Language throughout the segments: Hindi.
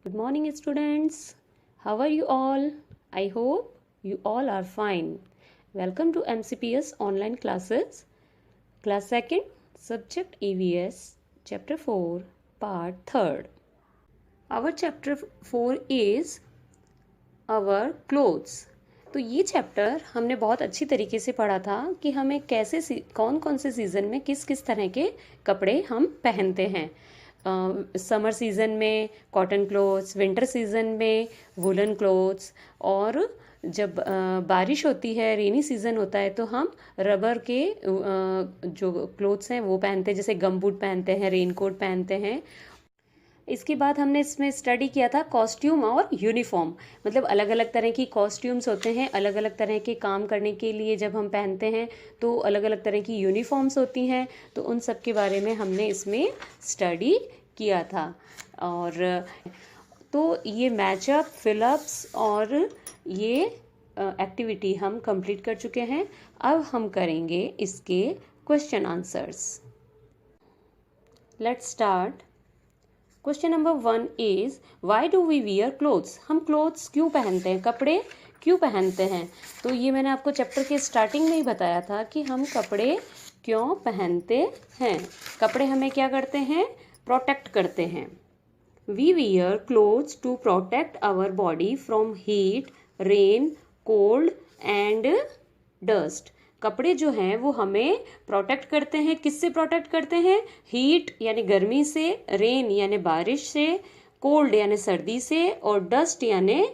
Good morning, students. How are you all? I hope you all are fine. Welcome to MCPS online classes. Class 2nd, Subject EVS, Chapter 4, Part 3rd. Our Chapter 4 is Our Clothes. तो ये चैप्टर हमने बहुत अच्छी तरीके से पढ़ा था कि हमें कैसे कौन कौन से सीज़न में किस किस तरह के कपड़े हम पहनते हैं। समर सीज़न में कॉटन क्लोथ्स, विंटर सीज़न में वुलन क्लोथ्स, और जब बारिश होती है, रेनी सीज़न होता है, तो हम रबर के जो क्लोथ्स हैं वो पहनते हैं, जैसे गम बूट पहनते हैं, रेनकोट पहनते हैं। इसके बाद हमने इसमें स्टडी किया था कॉस्ट्यूम और यूनिफॉर्म, मतलब अलग अलग तरह की कॉस्ट्यूम्स होते हैं, अलग अलग तरह के काम करने के लिए जब हम पहनते हैं तो अलग अलग तरह की यूनिफॉर्म्स होती हैं। तो उन सब के बारे में हमने इसमें स्टडी किया था। और तो ये मैचअप, फिलअप्स और ये एक्टिविटी हम कंप्लीट कर चुके हैं। अब हम करेंगे इसके question answers. Let's start. Question number 1 is why do we wear clothes. हम क्लोथ्स क्यों पहनते हैं, कपड़े क्यों पहनते हैं। तो ये मैंने आपको चैप्टर के स्टार्टिंग में ही बताया था कि हम कपड़े क्यों पहनते हैं। कपड़े हमें क्या करते हैं, प्रोटेक्ट करते हैं। We wear clothes to protect our body from heat, rain, cold and dust. कपड़े जो हैं वो हमें प्रोटेक्ट करते हैं। किससे प्रोटेक्ट करते हैं? हीट यानी गर्मी से, रेन यानी बारिश से, कोल्ड यानी सर्दी से, और डस्ट यानी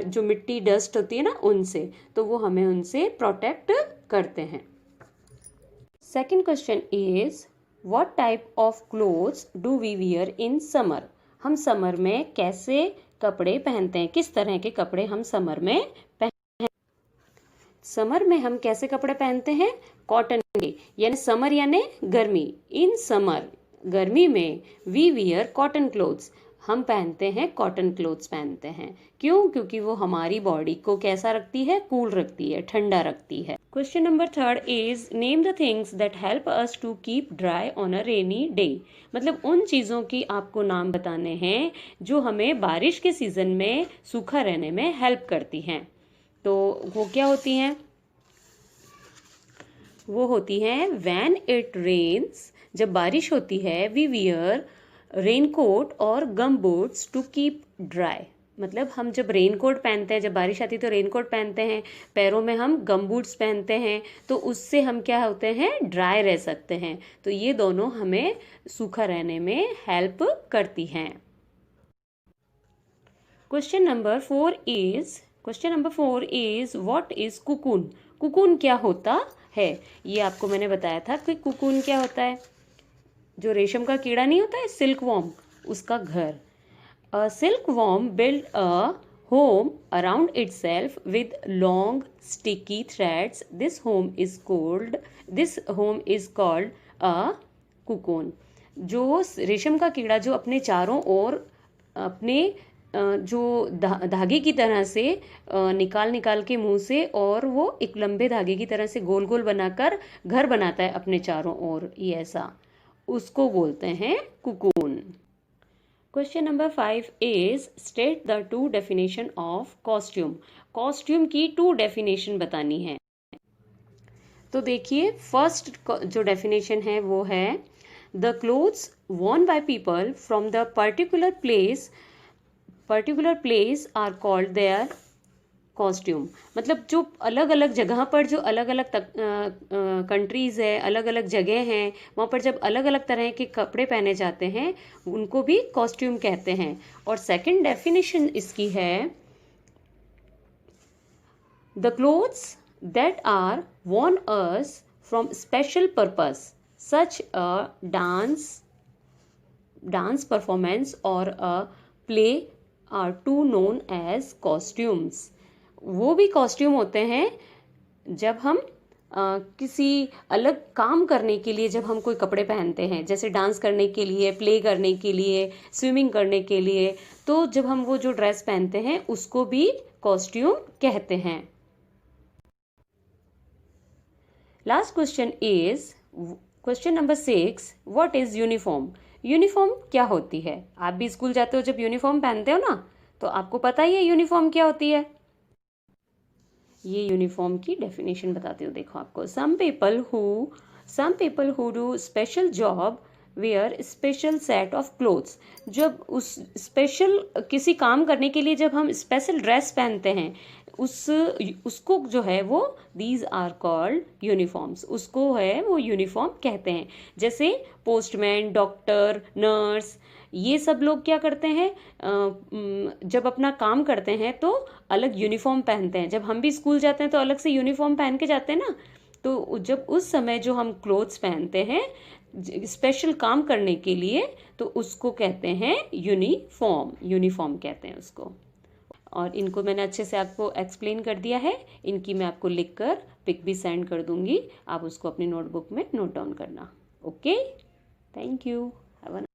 जो मिट्टी डस्ट होती है ना, उनसे। तो वो हमें उनसे प्रोटेक्ट करते हैं। Second question is what type of clothes do we wear in summer. हम समर में कैसे कपड़े पहनते हैं, किस तरह के कपड़े हम समर में समर में हम कैसे कपड़े पहनते हैं? कॉटन के, यानी समर यानी गर्मी। इन समर, गर्मी में, वी वियर कॉटन क्लोथ्स, हम पहनते हैं कॉटन क्लोथ्स पहनते हैं। क्यों? क्योंकि वो हमारी बॉडी को कैसा रखती है? कूल रखती है, ठंडा रखती है। Question number 3 is name the things that help us to keep dry on a rainy day. मतलब उन चीज़ों की आपको नाम बताने हैं जो हमें बारिश के सीजन में सूखा रहने में हेल्प करती हैं। तो वो क्या होती हैं? वो होती हैं व्हेन इट रेन्स, जब बारिश होती है, वी वियर रेनकोट और गम बूट्स टू कीप ड्राई। मतलब हम जब रेनकोट पहनते हैं, जब बारिश आती है तो रेनकोट पहनते हैं, पैरों में हम गम बूट्स पहनते हैं, तो उससे हम क्या होते हैं? ड्राई रह सकते हैं। तो ये दोनों हमें सूखा रहने में हेल्प करती हैं। Question number 4 is what is cocoon. Cocoon क्या होता है? ये आपको मैंने बताया था कि कुकून क्या होता है। जो रेशम का कीड़ा नहीं होता है, सिल्क वॉर्म, उसका घर। A silkworm build a home around itself with long sticky threads. This home is called a cocoon. जो रेशम का कीड़ा जो अपने चारों ओर अपने जो धागे की तरह से निकाल निकाल के मुंह से, और वो एक लंबे धागे की तरह से गोल गोल बनाकर घर बनाता है अपने चारों ओर, ये ऐसा, उसको बोलते हैं cocoon. Question number 5 is state the 2 definition of costume. Costume की 2 डेफिनेशन बतानी है। तो देखिए, फर्स्ट जो डेफिनेशन है वो है the clothes worn by people from the particular place are called their costume। मतलब जो अलग अलग जगह पर, जो अलग अलग कंट्रीज है, अलग अलग जगह हैं, वहाँ पर जब अलग अलग तरह के कपड़े पहने जाते हैं उनको भी कॉस्ट्यूम कहते हैं। और सेकंड डेफिनेशन इसकी है the clothes that are worn us from special purpose such a dance performance or a play are too known as costumes। वो भी कॉस्ट्यूम होते हैं जब हम किसी अलग काम करने के लिए जब हम कोई कपड़े पहनते हैं, जैसे डांस करने के लिए, प्ले करने के लिए, स्विमिंग करने के लिए, तो जब हम वो जो ड्रेस पहनते हैं उसको भी कॉस्ट्यूम कहते हैं। Last question is question number 6 what is uniform. Uniform क्या होती है? आप भी स्कूल जाते हो जब यूनिफॉर्म पहनते हो ना, तो आपको पता ही है यूनिफॉर्म क्या होती है। ये यूनिफॉर्म की डेफिनेशन बताती हूँ, देखो आपको। Some people who do special job where special set of clothes. जब उस स्पेशल किसी काम करने के लिए जब हम स्पेशल ड्रेस पहनते हैं, उसको जो है वो दीज आर कॉल्ड यूनिफॉर्म्स, उसको है वो यूनिफॉर्म कहते हैं। जैसे पोस्टमैन, डॉक्टर, नर्स, ये सब लोग क्या करते हैं, जब अपना काम करते हैं तो अलग यूनिफॉर्म पहनते हैं। जब हम भी स्कूल जाते हैं तो अलग से यूनिफॉर्म पहन के जाते हैं ना। तो जब उस समय जो हम क्लोथ्स पहनते हैं स्पेशल काम करने के लिए, तो उसको कहते हैं यूनिफॉर्म, यूनिफॉर्म कहते हैं उसको। और इनको मैंने अच्छे से आपको एक्सप्लेन कर दिया है। इनकी मैं आपको लिखकर पिक भी सेंड कर दूंगी, आप उसको अपनी नोटबुक में नोट डाउन करना। Okay, thank you. Have a